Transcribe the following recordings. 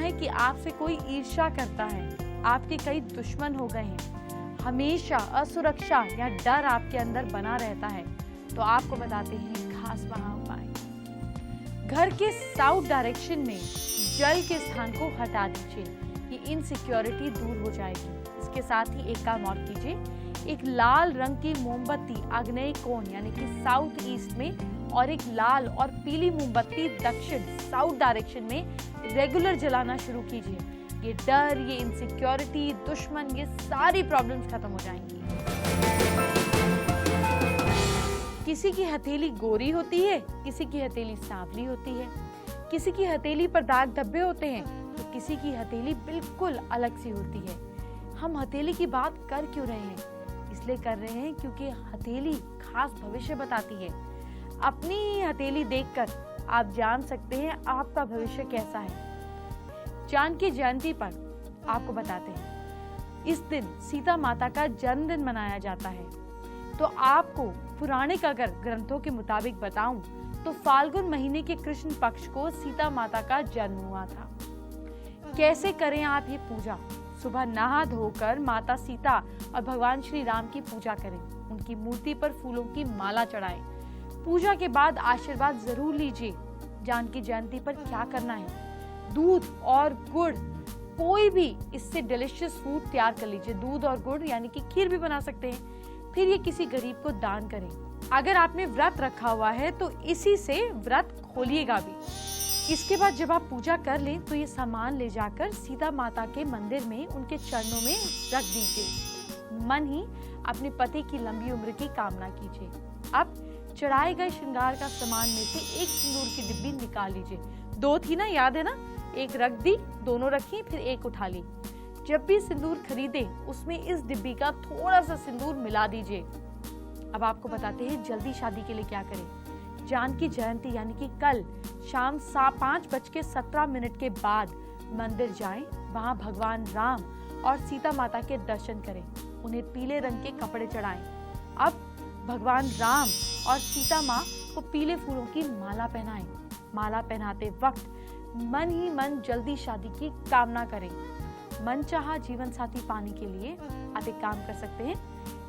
है कि आपसे कोई ईर्ष्या करता है, आपके कई दुश्मन हो गए हैं, हमेशा असुरक्षा या डर आपके अंदर बना रहता है, तो आपको बताते हैं खास महा उपाय। घर के साउथ डायरेक्शन में जल के स्थान को हटा दीजिए, ये इनसिक्योरिटी दूर हो जाएगी। इसके साथ ही एक काम और कीजिए, एक लाल रंग की मोमबत्ती आग्नेय कोण यानी कि साउथ ईस्ट में और एक लाल और पीली मोमबत्ती दक्षिण साउथ डायरेक्शन में रेगुलर जलाना शुरू कीजिए। ये डर, ये इनसिक्योरिटी, दुश्मन, ये सारी प्रॉब्लम्स खत्म हो जाएंगी। किसी की हथेली गोरी होती है, किसी की हथेली सांवली होती है, किसी की हथेली पर दाग धब्बे होते हैं, तो किसी की हथेली बिल्कुल अलग सी होती है। हम हथेली की बात कर क्यों रहे हैं? इसलिए कर रहे हैं क्योंकि हथेली खास भविष्य बताती है। अपनी ही हथेली देखकर आप जान सकते हैं आपका भविष्य कैसा है। जानकी जयंती पर आपको बताते हैं, इस दिन सीता माता का जन्मदिन मनाया जाता है। तो आपको पुराणिक अगर ग्रंथों के मुताबिक बताऊं तो फाल्गुन महीने के कृष्ण पक्ष को सीता माता का जन्म हुआ था। कैसे करें आप ये पूजा? सुबह नहा धोकर माता सीता और भगवान श्री राम की पूजा करें, उनकी मूर्ति पर फूलों की माला चढ़ाएं। पूजा के बाद आशीर्वाद जरूर लीजिए। जानकी जयंती पर क्या करना है? दूध और गुड़, कोई भी इससे डिलिशियस फूड तैयार कर लीजिए। दूध और गुड़ यानी कि खीर भी बना सकते हैं। फिर ये किसी गरीब को दान करें। अगर आपने व्रत रखा हुआ है तो इसी से व्रत खोलिएगा भी। इसके बाद जब आप पूजा कर लें तो ये सामान ले जाकर सीता माता के मंदिर में उनके चरणों में रख दीजिए। मन ही अपने पति की लंबी उम्र की कामना कीजिए। अब चढ़ाए गए श्रृंगार का सामान में से एक सिंदूर की डिब्बी निकाल लीजिए। 2 थी ना, याद है ना? एक रख दी, दोनों रखी, फिर एक उठा ली। जब भी सिंदूर खरीदे उसमें इस डिब्बी का थोड़ा सा सिंदूर मिला दीजिए। अब आपको बताते हैं जल्दी शादी के लिए क्या करें। जानकी जयंती यानी कि कल शाम 5:17 के बाद मंदिर जाएं, वहां भगवान राम और सीता माता के दर्शन करें, उन्हें पीले रंग के कपड़े चढ़ाएं। अब भगवान राम और सीता माँ को पीले फूलों की माला पहनाएं। माला पहनाते वक्त मन ही मन जल्दी शादी की कामना करें। मनचाहा जीवन साथी पाने के लिए आप एक काम कर सकते हैं,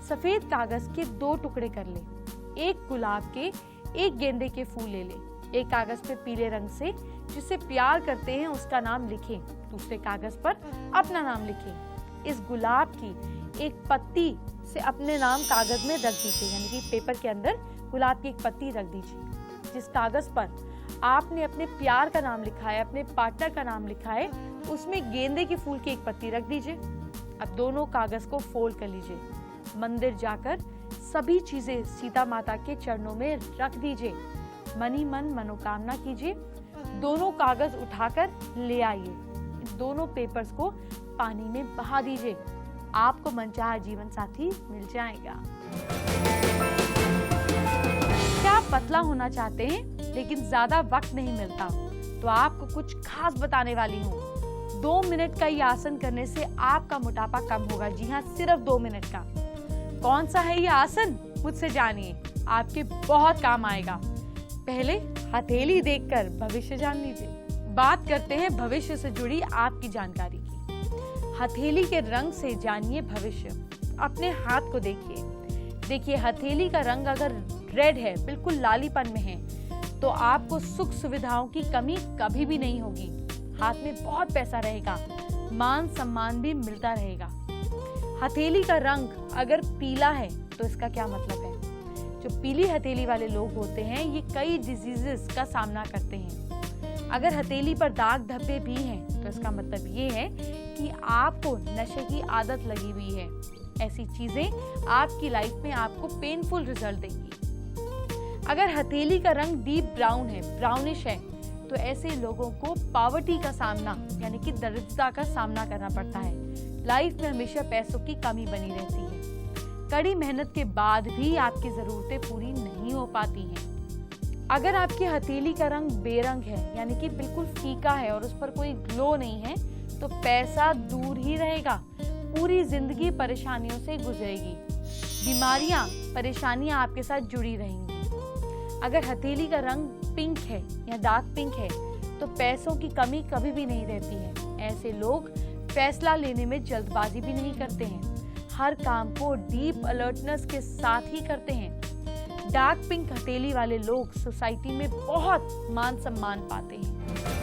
सफेद कागज के 2 टुकड़े कर लें। एक गुलाब के, एक गेंदे के फूल ले लें। एक कागज पे पीले रंग से जिससे प्यार करते हैं उसका नाम लिखें, दूसरे कागज पर अपना नाम लिखें। इस गुलाब की एक पत्ती से अपने नाम कागज में रख दीजिए, यानी कि पेपर के अंदर गुलाब की एक पत्ती रख दीजिए। जिस कागज पर आपने अपने प्यार का नाम लिखा है, अपने पार्टनर का नाम लिखा है, उसमें गेंदे के फूल की एक पत्ती रख दीजिए। अब दोनों कागज को फोल्ड कर लीजिए। मंदिर जाकर सभी चीजें सीता माता के चरणों में रख दीजिए। मन ही मन मनोकामना कीजिए। दोनों कागज उठाकर ले आइए। इन दोनों पेपर्स को पानी में बहा दीजिए। आपको मनचाहा जीवन साथी मिल जाएगा। क्या आप पतला होना चाहते हैं लेकिन ज्यादा वक्त नहीं मिलता? तो आपको कुछ खास बताने वाली हूँ। 2 मिनट का ये आसन करने से आपका मोटापा कम होगा। जी हाँ, सिर्फ 2 मिनट का। कौन सा है ये आसन? मुझसे जानिए, आपके बहुत काम आएगा। पहले हथेली देखकर भविष्य जान लीजिए। बात करते हैं भविष्य से जुड़ी आपकी जानकारी की। हथेली के रंग से जानिए भविष्य। अपने हाथ को देखिए हथेली का रंग अगर रेड है, बिल्कुल लालीपन में है, तो आपको सुख सुविधाओं की कमी कभी भी नहीं होगी। हाथ में बहुत पैसा रहेगा, मान सम्मान भी मिलता रहेगा। हथेली का रंग अगर पीला है तो इसका क्या मतलब है? जो पीली हथेली वाले लोग होते हैं ये कई डिजीजेस का सामना करते हैं। अगर हथेली पर दाग धब्बे भी हैं तो इसका मतलब ये है कि आपको नशे की आदत लगी हुई है। ऐसी चीजें आपकी लाइफ में आपको पेनफुल रिजल्ट देंगी। अगर हथेली का रंग डीप ब्राउन है, ब्राउनिश है, तो ऐसे लोगों को पॉवर्टी का सामना यानी कि दरिद्रता का सामना करना पड़ता है। लाइफ में हमेशा पैसों की कमी बनी रहती है। कड़ी मेहनत के बाद भी आपकी जरूरतें पूरी नहीं हो पाती हैं। अगर आपकी हथेली का रंग बेरंग है यानी कि बिल्कुल फीका है और उस पर कोई ग्लो नहीं है, तो पैसा दूर ही रहेगा। पूरी जिंदगी परेशानियों से गुजरेगी। बीमारियां, परेशानियां आपके साथ जुड़ी रहेंगी। अगर हथेली का रंग पिंक है या डार्क पिंक है, तो पैसों की कमी कभी भी नहीं रहती है। ऐसे लोग फैसला लेने में जल्दबाजी भी नहीं करते हैं, हर काम को डीप अलर्टनेस के साथ ही करते हैं। डार्क पिंक हथेली वाले लोग सोसाइटी में बहुत मान सम्मान पाते हैं।